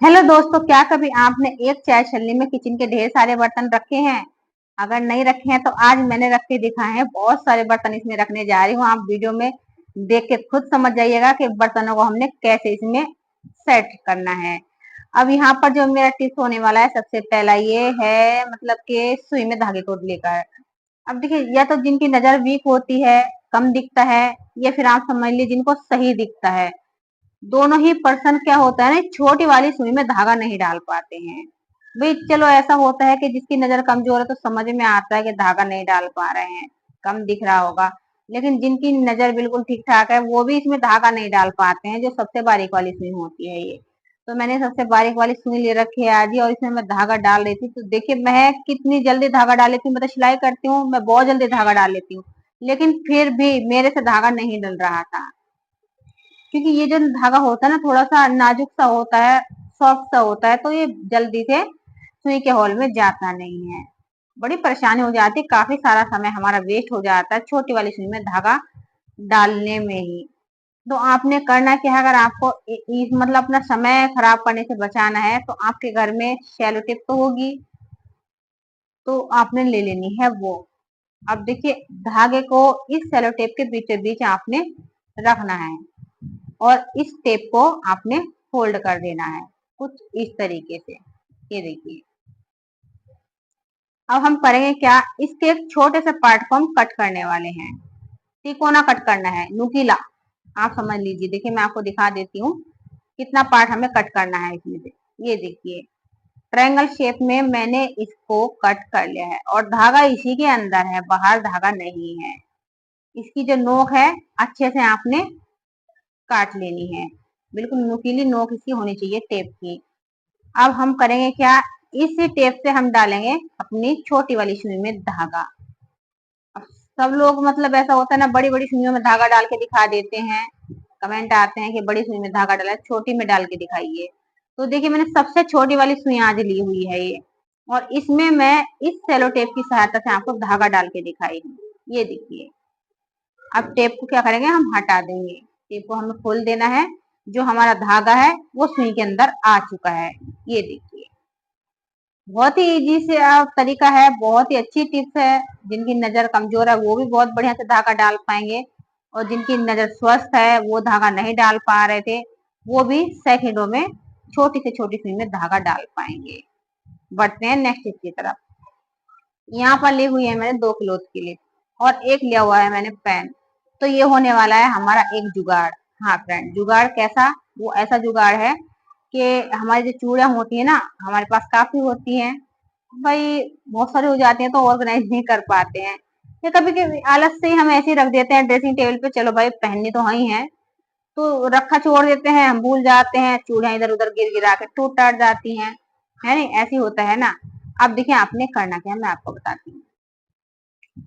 Hello दोस्तों, क्या कभी आपने एक चाय छलनी में किचन के ढेर सारे बर्तन रखे हैं? अगर नहीं रखे हैं तो आज मैंने रख के दिखाए हैं। बहुत सारे बर्तन इसमें रखने जा रही हूँ। आप वीडियो में देख के खुद समझ जाइएगा कि बर्तनों को हमने कैसे इसमें सेट करना है। अब यहाँ पर जो मेरा टिप्स होने वाला है, सबसे पहला ये है मतलब कि सुई में धागे को लेकर। अब देखिए, या तो जिनकी नजर वीक होती है, कम दिखता है, या फिर आप समझ लीजिए जिनको सही दिखता है, दोनों ही पर्सन क्या होता है ना, छोटी वाली सुई में धागा नहीं डाल पाते हैं। भाई चलो, ऐसा होता है कि जिसकी नजर कमजोर है तो समझ में आता है कि धागा नहीं डाल पा रहे हैं, कम दिख रहा होगा। लेकिन जिनकी नजर बिल्कुल ठीक ठाक है वो भी इसमें धागा नहीं डाल पाते हैं, जो सबसे बारीक वाली सुई होती है ये। तो मैंने सबसे बारीक वाली सुई ले रखी है आज ही, और इसमें मैं धागा डाल रही थी। तो देखिए मैं कितनी जल्दी धागा डाल लेती हूँ। मैं तो सिलाई करती हूँ, मैं बहुत जल्दी धागा डाल लेती हूँ, लेकिन फिर भी मेरे से धागा नहीं डल रहा था। क्योंकि ये जो धागा होता है ना, थोड़ा सा नाजुक सा होता है, सॉफ्ट सा होता है, तो ये जल्दी से सुई के होल में जाता नहीं है। बड़ी परेशानी हो जाती है, काफी सारा समय हमारा वेस्ट हो जाता है छोटी वाली सुई में धागा डालने में ही। तो आपने करना क्या है, अगर आपको मतलब अपना समय खराब करने से बचाना है, तो आपके घर में शैलो टेप तो होगी, तो आपने ले लेनी है वो। अब देखिए, धागे को इस सेलो टेप के बीचों बीच आपने रखना है, और इस टेप को आपने फोल्ड कर देना है कुछ इस तरीके से। ये देखिए, अब हम करेंगे क्या, इसके एक छोटे से पार्ट को हम कट करने वाले हैं। तिकोना कट करना है, नुकीला। आप समझ लीजिए, देखिए मैं आपको दिखा देती हूँ कितना पार्ट हमें कट करना है इसमें से। ये देखिए, ट्रायंगल शेप में मैंने इसको कट कर लिया है, और धागा इसी के अंदर है, बाहर धागा नहीं है। इसकी जो नोक है, अच्छे से आपने काट लेनी है। बिल्कुल नुकीली नोक इसकी होनी चाहिए टेप की। अब हम करेंगे क्या, इसी टेप से हम डालेंगे अपनी छोटी वाली सुई में धागा। अब सब लोग मतलब ऐसा होता है ना, बड़ी बड़ी सुइयों में धागा डाल के दिखा देते हैं, कमेंट आते हैं कि बड़ी सुई में धागा डाला है, छोटी में डाल के दिखाइए। तो देखिए, मैंने सबसे छोटी वाली सुई आज ली हुई है ये, और इसमें मैं इस सेलो टेप की सहायता से आपको धागा डाल के दिखाई हूँ। ये देखिए, अब टेप को क्या करेंगे, हम हटा देंगे। टेप को हमें खोल देना है। जो हमारा धागा है वो सुई के अंदर आ चुका है। ये देखिए, बहुत ही इजी से तरीका है, बहुत ही अच्छी टिप्स है। जिनकी नजर कमजोर है वो भी बहुत बढ़िया से धागा डाल पाएंगे, और जिनकी नजर स्वस्थ है वो धागा नहीं डाल पा रहे थे, वो भी सेकंडों में छोटी से छोटी सुई में धागा डाल पाएंगे। बढ़ते हैं नेक्स्ट टिप की तरफ। यहाँ पर ली हुई है मैंने 2 क्लोथ के लिए, और एक लिया हुआ है मैंने पेन। तो ये होने वाला है हमारा एक जुगाड़। हाँ फ्रेंड, जुगाड़ कैसा, वो ऐसा जुगाड़ है कि हमारी जो चूड़ियां होती है ना, हमारे पास काफी होती हैं भाई, बहुत सारी हो जाती हैं तो ऑर्गेनाइज नहीं कर पाते हैं, या कभी कभी आलस से ही हम ऐसे ही रख देते हैं ड्रेसिंग टेबल पे, चलो भाई पहननी तो ही है, तो रखा छोड़ देते हैं, हम भूल जाते हैं, चूड़ियां इधर उधर गिर गिरा के टूट टाट जाती हैं, है नहीं, ऐसी होता है ना। अब देखिए आपने करना क्या है, मैं आपको बताती हूँ।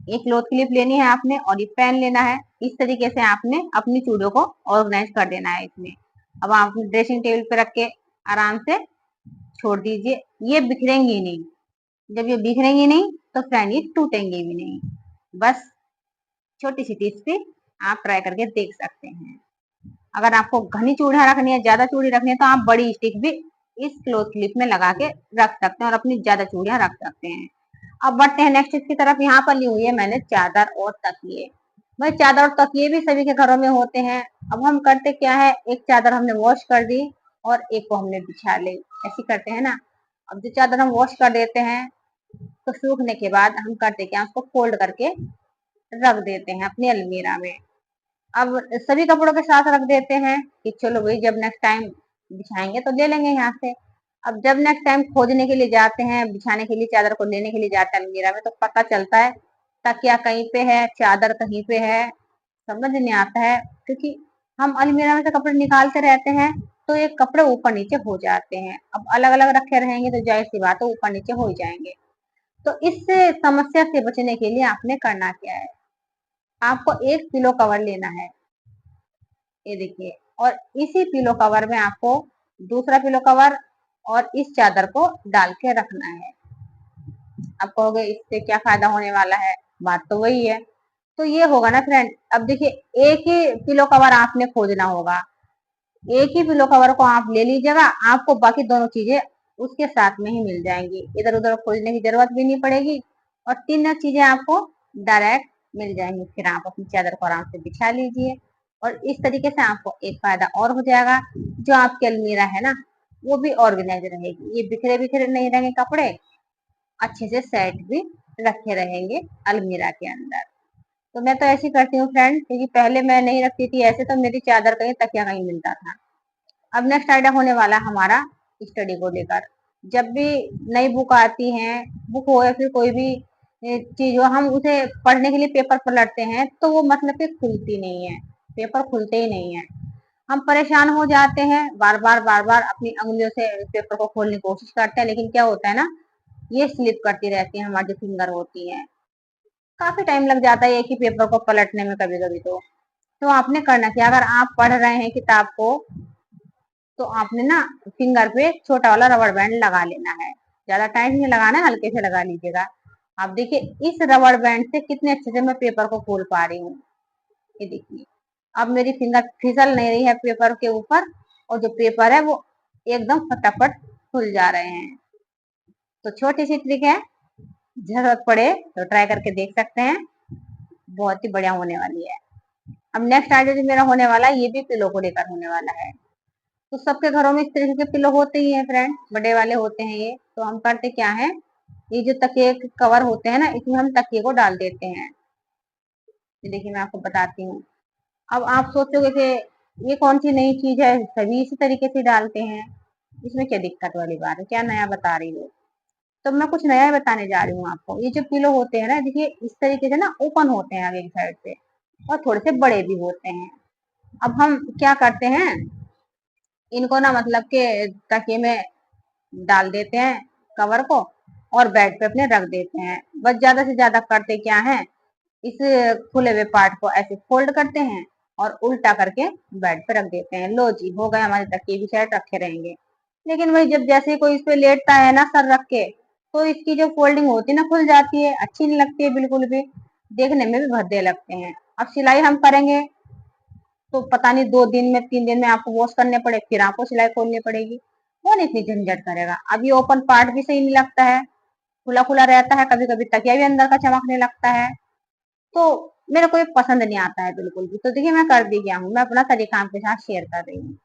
एक क्लॉथ क्लिप लेनी है आपने, और ये पेन लेना है। इस तरीके से आपने अपनी चूड़ियों को ऑर्गेनाइज कर देना है इसमें। अब आप ड्रेसिंग टेबल पे रख के आराम से छोड़ दीजिए, ये बिखरेंगी नहीं। जब ये बिखरेंगी नहीं तो फ्रेंड ये टूटेंगे भी नहीं। बस छोटी सी टिप्स से आप ट्राई करके देख सकते हैं। अगर आपको घनी चूड़ियां रखनी है, ज्यादा चूड़ी रखनी है, तो आप बड़ी स्टिक भी इस क्लोथ क्लिप में लगा के रख सकते हैं, और अपनी ज्यादा चूड़ियां रख सकते हैं। अब बढ़ते हैं नेक्स्ट की तरफ। यहाँ पर ली हुई है मैंने चादर और तकिए। भाई चादर और तकिए भी सभी के घरों में होते हैं। अब हम करते क्या है, एक चादर हमने वॉश कर दी और एक को हमने बिछा ली, ऐसे करते हैं ना। अब जो चादर हम वॉश कर देते हैं, तो सूखने के बाद हम करते क्या, उसको फोल्ड करके रख देते हैं अपनी अलमीरा में। अब सभी कपड़ों के साथ रख देते हैं कि चलो भाई जब नेक्स्ट टाइम बिछाएंगे तो ले लेंगे यहाँ से। अब जब नेक्स्ट टाइम खोजने के लिए जाते हैं, बिछाने के लिए चादर को लेने के लिए जाते हैं अलमीरा में, तो पता चलता है तकिया कहीं पे है, चादर कहीं पे है, समझ नहीं आता है। क्योंकि हम अलमीरा में से कपड़े निकालते रहते हैं, तो ये कपड़े ऊपर नीचे हो जाते हैं। अब अलग अलग रखे रहेंगे तो जाहिर सी बात है ऊपर नीचे हो जाएंगे। तो इस समस्या से बचने के लिए आपने करना क्या है, आपको एक पिलो कवर लेना है। ये देखिए, और इसी पिलो कवर में आपको दूसरा पिलो कवर और इस चादर को डाल के रखना है। आप कहोगे इससे क्या फायदा होने वाला है, बात तो वही है। तो ये होगा ना फ्रेंड, अब देखिए एक ही पिलो कवर आपने खोजना होगा, एक ही पिलो कवर को आप ले लीजिएगा, आपको बाकी दोनों चीजें उसके साथ में ही मिल जाएंगी, इधर उधर खोजने की जरूरत भी नहीं पड़ेगी और तीनों चीजें आपको डायरेक्ट मिल जाएंगी। फिर आप अपनी चादर को आराम से बिछा लीजिए और इस तरीके से आपको एक फायदा और हो जाएगा, जो आपकी अलमीरा है ना वो भी ऑर्गेनाइज रहेगी, ये बिखरे बिखरे नहीं रहेंगे कपड़े, अच्छे से सेट भी रखे रहेंगे अलमीरा के अंदर। तो मैं तो ऐसी करती हूँ फ्रेंड, क्योंकि पहले मैं नहीं रखती थी ऐसे, तो मेरी चादर कहीं तकिया कहीं मिलता था। अब नेक्स्ट आइडिया होने वाला हमारा स्टडी को लेकर। जब भी नई बुक आती है, बुक हो या फिर कोई भी चीज हो, हम उसे पढ़ने के लिए पेपर पलटते हैं तो वो मतलब कि खुलती नहीं है, पेपर खुलते ही नहीं है। हम परेशान हो जाते हैं, बार बार अपनी उंगलियों से पेपर को खोलने की कोशिश करते हैं, लेकिन क्या होता है ना, ये स्लिप करती रहती है, हमारी जो फिंगर होती है, काफी टाइम लग जाता है एक ही पेपर को पलटने में कभी कभी। तो आपने करना क्या, अगर आप पढ़ रहे हैं किताब को, तो आपने ना फिंगर पे एक छोटा वाला रबड़ बैंड लगा लेना है, ज्यादा टाइम नहीं लगाना है, हल्के से लगा लीजिएगा। आप देखिए इस रबड़ बैंड से कितने अच्छे से मैं पेपर को खोल पा रही हूँ। ये देखिए अब मेरी फिंगर फिसल नहीं रही है पेपर के ऊपर, और जो पेपर है वो एकदम फटाफट खुल जा रहे हैं। तो छोटी सी ट्रिक है, जरूरत पड़े तो ट्राई करके देख सकते हैं, बहुत ही बढ़िया होने वाली है। अब नेक्स्ट आइडिया जो मेरा होने वाला है, ये भी पिलो को लेकर होने वाला है। तो सबके घरों में इस तरीके के पिलो होते ही हैं फ्रेंड, बड़े वाले होते हैं ये। तो हम करते क्या है, ये जो तकिए के कवर होते हैं ना, इसमें हम तकिए को डाल देते हैं। ये देखिए मैं आपको बताती हूँ। अब आप सोचोगे कि ये कौन सी नई चीज है, सभी इसी तरीके से डालते हैं, इसमें क्या दिक्कत वाली बात है, क्या नया बता रही हो। तो मैं कुछ नया बताने जा रही हूँ आपको। ये जो पिलो होते हैं ना, देखिए इस तरीके से ना ओपन होते हैं आगे की साइड से, और थोड़े से बड़े भी होते हैं। अब हम क्या करते हैं, इनको ना मतलब के तकिए में डाल देते हैं कवर को, और बेड पे अपने रख देते हैं। बस ज्यादा से ज्यादा करते क्या है, इस खुले हुए पार्ट को ऐसे फोल्ड करते हैं और उल्टा करके बेड पे रख देते हैं। लो जी, हो गए हमारे तकिए भी साइड रखे रहेंगे। लेकिन वही जब जैसे ही कोई इस पे लेटता है ना सर रख के, तो इसकी जो फोल्डिंग होती है ना खुल जाती है, अच्छी नहीं लगती है बिल्कुल भी, देखने में भी भद्दे लगते हैं। अब सिलाई हम करेंगे तो पता नहीं 2 दिन में 3 दिन में आपको वॉश करने पड़े, फिर आपको सिलाई खोलनी पड़ेगी, कौन इतनी झंझट करेगा। अब ये ओपन पार्ट भी सही नहीं लगता है, खुला खुला रहता है, कभी कभी तकिया भी अंदर का चमकने लगता है, तो मेरे को ये पसंद नहीं आता है बिल्कुल भी। तो देखिए मैं कर भी गया हूँ, मैं अपना तरीका आपके साथ शेयर कर रही हूँ।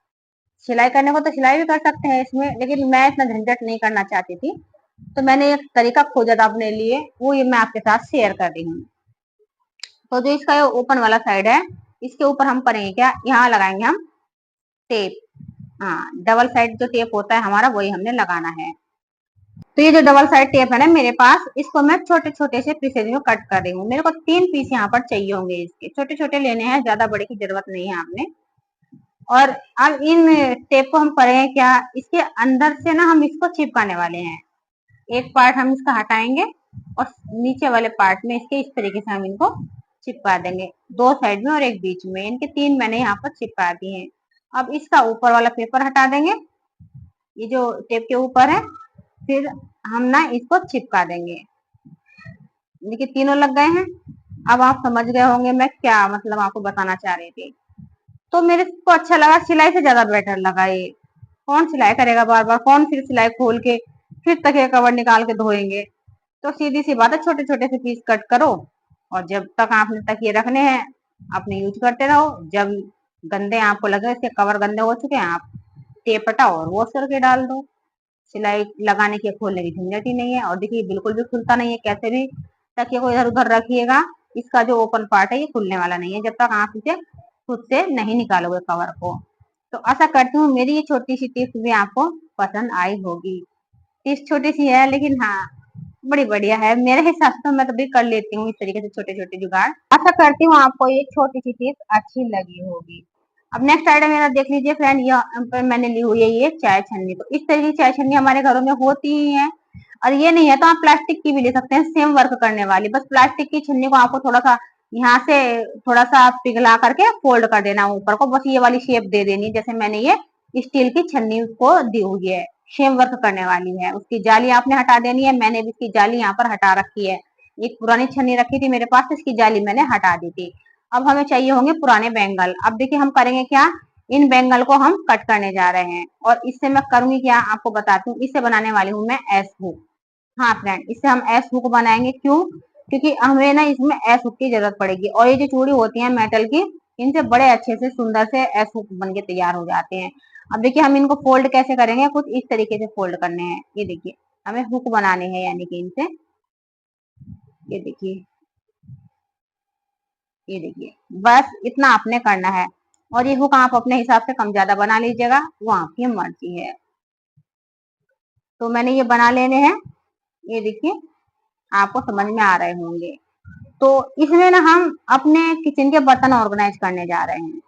सिलाई करने को तो सिलाई भी कर सकते हैं इसमें, लेकिन मैं इतना झंझट नहीं करना चाहती थी, तो मैंने एक तरीका खोजा था अपने लिए, वो ये मैं आपके साथ शेयर कर रही हूँ। तो जो इसका ओपन वाला साइड है, इसके ऊपर हम करेंगे क्या, यहाँ लगाएंगे हम टेप। हाँ, डबल साइड जो टेप होता है हमारा, वही हमने लगाना है। तो ये जो डबल साइड टेप है ना मेरे पास, इसको मैं छोटे छोटे से पीसेज में कट कर रही हूँ। मेरे को 3 पीस यहाँ पर चाहिए होंगे, इसके छोटे छोटे लेने हैं, ज्यादा बड़े की जरूरत नहीं है आपने। और अब इन टेप को हम करेंगे क्या, इसके अंदर से ना हम इसको चिपकाने वाले हैं। एक पार्ट हम इसका हटाएंगे और नीचे वाले पार्ट में इसके इस तरीके से हम इनको चिपका देंगे, 2 साइड में और एक बीच में, इनके 3 मैंने यहाँ पर चिपका दिए हैं। अब इसका ऊपर वाला पेपर हटा देंगे, ये जो टेप के ऊपर है, फिर हम ना इसको चिपका देंगे। देखिए तीनों लग गए हैं। अब आप समझ गए होंगे मैं क्या मतलब आपको बताना चाह रही थी। तो मेरे को अच्छा लगा, सिलाई से ज्यादा बेटर लगा ये। कौन सिलाई करेगा बार बार, कौन फिर सिलाई खोल के फिर तकिया कवर निकाल के धोएंगे। तो सीधी सी बात है, छोटे छोटे से पीस कट करो, और जब तक आपने तकिए रखने हैं अपने यूज करते रहो। जब गंदे आपको लगे, इसके कवर गंदे हो चुके हैं, आप टेप हटाओ और वॉश करके डाल दो। सिलाई लगाने की खोलने की झंझट ही नहीं है। और देखिए बिल्कुल भी खुलता नहीं है, कैसे भी तकिए को इधर उधर रखिएगा, इसका जो ओपन पार्ट है ये खुलने वाला नहीं है जब तक आप इसे खुद से नहीं निकालोगे कवर को। तो आशा करती हूँ मेरी ये छोटी सी टिप्स भी आपको पसंद आई होगी। टिप्स छोटी सी है, लेकिन हाँ बड़ी बढ़िया है मेरे हिसाब से। तो मैं कभी कर लेती हूँ इस तरीके से छोटे छोटे जुगाड़। आशा करती हूँ आपको ये छोटी सी टिप्स अच्छी लगी होगी। अब नेक्स्ट आइटम मेरा देख लीजिए फ्रेंड, यहाँ पर मैंने ली हुई है ये चाय छन्नी। तो इस तरीके की चाय छन्नी हमारे घरों में होती ही है, और ये नहीं है तो आप प्लास्टिक की भी ले सकते हैं, सेम वर्क करने वाली। बस प्लास्टिक की छन्नी को आपको थोड़ा सा यहाँ से थोड़ा सा पिघला करके फोल्ड कर देना ऊपर को, बस ये वाली शेप दे देनी, जैसे मैंने ये स्टील की छन्नी को दी हुई है, सेम वर्क करने वाली है। उसकी जाली आपने हटा देनी है, मैंने भी इसकी जाली यहाँ पर हटा रखी है। एक पुरानी छन्नी रखी थी मेरे पास, इसकी जाली मैंने हटा दी थी। अब हमें चाहिए होंगे पुराने बैंगल। अब देखिए हम करेंगे क्या, इन बैंगल को हम कट करने जा रहे हैं। और इससे मैं करूंगी क्या आपको बताती हूँ। इससे बनाने वाली हूँ मैं एस हुक। हाँ फ्रेंड, इससे हम एस हुक बनाएंगे। क्यों? क्योंकि हमें ना इसमें एस हुक की जरूरत पड़ेगी। और ये जो चूड़ी होती है मेटल की, इनसे बड़े अच्छे से सुंदर से एस हुक बन के तैयार हो जाते हैं। अब देखिए हम इनको फोल्ड कैसे करेंगे, कुछ इस तरीके से फोल्ड करने हैं। ये देखिए हमें हुक बनाने हैं, यानी कि इनसे ये देखिए, ये देखिए बस इतना आपने करना है। और ये हुक आप अपने हिसाब से कम ज्यादा बना लीजिएगा, वो आपकी मर्जी है। तो मैंने ये बना लेने हैं, ये देखिए आपको समझ में आ रहे होंगे। तो इसमें ना हम अपने किचन के बर्तन ऑर्गेनाइज करने जा रहे हैं।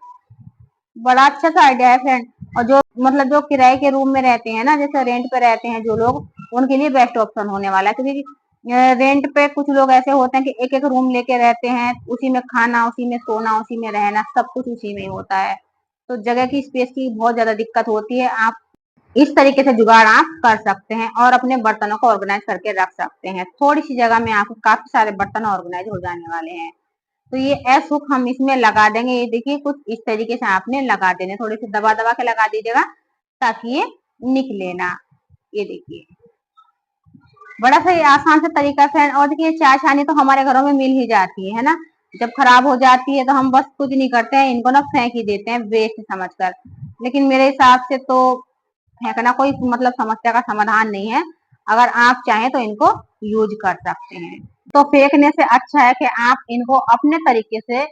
बड़ा अच्छा सा आइडिया है फ्रेंड। और जो मतलब जो किराए के रूम में रहते हैं ना, जैसे रेंट पे रहते हैं जो लोग, उनके लिए बेस्ट ऑप्शन होने वाला है। क्योंकि रेंट पे कुछ लोग ऐसे होते हैं कि एक एक रूम लेके रहते हैं, उसी में खाना, उसी में सोना, उसी में रहना, सब कुछ उसी में ही होता है। तो जगह की, स्पेस की बहुत ज्यादा दिक्कत होती है। आप इस तरीके से जुगाड़ आप कर सकते हैं और अपने बर्तनों को ऑर्गेनाइज करके रख सकते हैं। थोड़ी सी जगह में आपको काफी सारे बर्तन ऑर्गेनाइज हो जाने वाले हैं। तो ये एस हुक हम इसमें लगा देंगे। ये देखिए कुछ इस तरीके से आपने लगा देने, थोड़ी सी दबा दबा के लगा दीजिएगा ताकि ये निकले ना। ये देखिए बड़ा सा ये आसान सा तरीका है। और देखिए चाय छानी तो हमारे घरों में मिल ही जाती है ना। जब खराब हो जाती है तो हम बस कुछ नहीं करते हैं, इनको ना फेंक ही देते हैं वेस्ट समझकर। लेकिन मेरे हिसाब से तो फेंकना कोई मतलब समस्या का समाधान नहीं है। अगर आप चाहें तो इनको यूज कर सकते हैं। तो फेंकने से अच्छा है कि आप इनको अपने तरीके से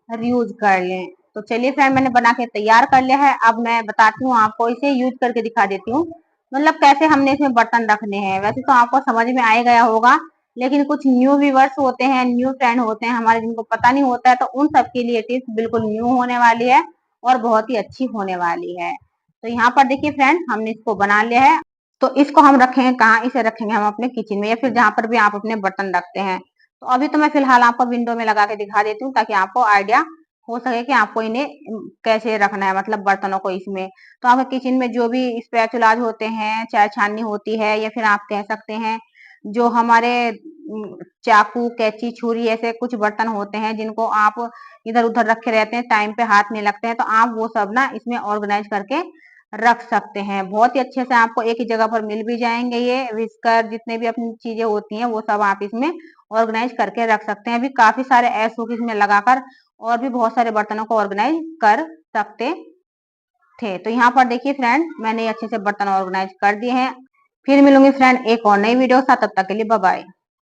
रीयूज कर लें। तो चलिए फ्रेंड, मैंने बना के तैयार कर लिया है। अब मैं बताती हूँ आपको, इसे यूज करके दिखा देती हूँ, मतलब कैसे हमने इसमें बर्तन रखने हैं। वैसे तो आपको समझ में आ गया होगा, लेकिन कुछ न्यू व्यूवर्स होते हैं, न्यू फ्रेंड होते हैं हमारे, जिनको पता नहीं होता है, तो उन सबके लिए टिप्स बिल्कुल न्यू होने वाली है और बहुत ही अच्छी होने वाली है। तो यहाँ पर देखिए फ्रेंड, हमने इसको बना लिया है। तो इसको हम रखेंगे कहाँ? इसे रखेंगे हम अपने किचन में, या फिर जहां पर भी आप अपने बर्तन रखते हैं। तो अभी तो मैं फिलहाल आपको विंडो में लगा के दिखा देती हूँ, ताकि आपको आइडिया हो सके कि आपको इन्हें कैसे रखना है, मतलब बर्तनों को इसमें। तो आपके किचन में जो भी स्पैचुलाज होते हैं, चाय छाननी होती है, या फिर आप कह सकते हैं जो हमारे चाकू, कैंची, छुरी, ऐसे कुछ बर्तन होते हैं जिनको आप इधर उधर रखे रहते हैं, टाइम पे हाथ नहीं लगते हैं, तो आप वो सब ना इसमें ऑर्गेनाइज करके रख सकते हैं। बहुत ही अच्छे से आपको एक ही जगह पर मिल भी जाएंगे। ये विस्कर, जितने भी अपनी चीजें होती हैं, वो सब आप इसमें ऑर्गेनाइज करके रख सकते हैं। अभी काफी सारे ऐस हुक इसमें लगाकर और भी बहुत सारे बर्तनों को ऑर्गेनाइज कर सकते थे। तो यहाँ पर देखिए फ्रेंड, मैंने अच्छे से बर्तन ऑर्गेनाइज कर दिए हैं। फिर मिलूंगी फ्रेंड एक और नई वीडियो के साथ, तब तक के लिए बाय बाय।